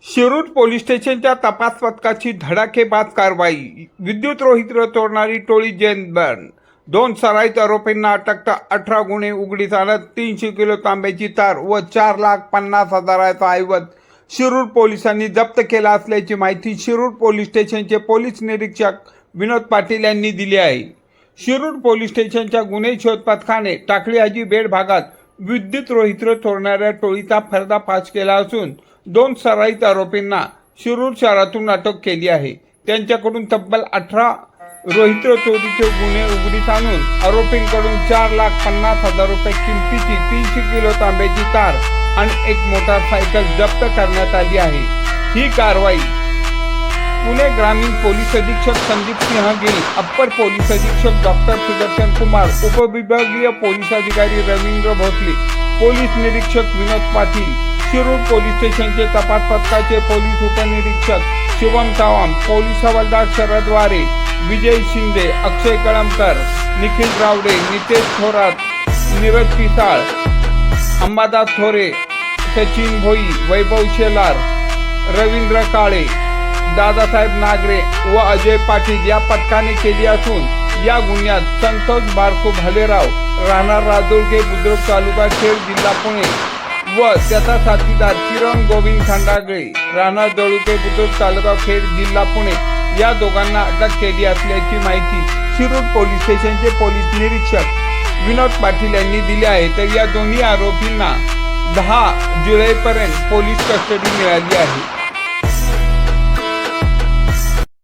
Shirur police स्टेशनच्या तपास पथकाची धडाकेबाज कारवाई. विद्युत रोहित्र तोडणारी टोळी जेरबंद. 2 सराईत आरोपींना अटक. 18 गुन्हे उघडीस आणत 300 किलो तांब्याची तार व 4,50,000चा ऐवज शिरूर पोलिसांनी जप्त केला असल्याची माहिती शिरूर पोलीस स्टेशनचे पोलीस निरीक्षक विनोद पाटील यांनी दिली आहे. शिरूर पोलीस स्टेशनच्या गुन्हे शोध पथकाने टाकळी हाजी बेड भागात विद्युत रोहित्र तोडणाऱ्या टोळीचा पर्दाफाश केला असून 2 सराईत आरोपींना शिरूर शहरातून अटक केली आहे. त्यांच्याकडून तब्बल 18 रोहित्र चोरीचे गुन्हे उघडीस आणून आरोपींकडून 4,50,000 रुपये किमतीची 300 किलो तांब्याची तार आणि एक मोटारसायकल जप्त करण्यात आली आहे. ही कारवाई पुणे ग्रामीण पोलीस अधीक्षक संदीप सिंह गिल, अप्पर पोलीस अधीक्षक डॉक्टर सुदर्शन कुमार, उपविभागीय पोलीस अधिकारी रवींद्र भोसले, पोलीस निरीक्षक विनोद पाटील, शिरूर पोलीस स्टेशनचे तपास पथकाचे पोलीस उपनिरीक्षक शिवम सावंत, पोलीस हवालदार शरद वारे, विजय शिंदे, अक्षय कळमकर, निखिल रावडे, नितेश थोरात, नीरज पिसाळ, अंबादास थोरे, सचिन भोई, वैभव शेलार, रवींद्र काळे, दादासाहेब नागरे व अजय पाटील या पथकाने केली असून या गुन्ह्यात संतोष बारको भालेराव राहणार राजोळगे बुद्रुक तालुका खेड जिल्हा पुणे व त्याचा साथीदार किरण गोविंद खंडागळे राहणार दळुके बुद्रुक तालुका खेड जिल्हा पुणे या दोघांना अटक केली असल्याची माहिती शिरूर पोलीस स्टेशनचे पोलीस निरीक्षक विनोद पाटील यांनी दिली आहे. तर या दोन्ही आरोपींना 10 जुलैपर्यंत पोलीस कस्टडी मिळाली आहे.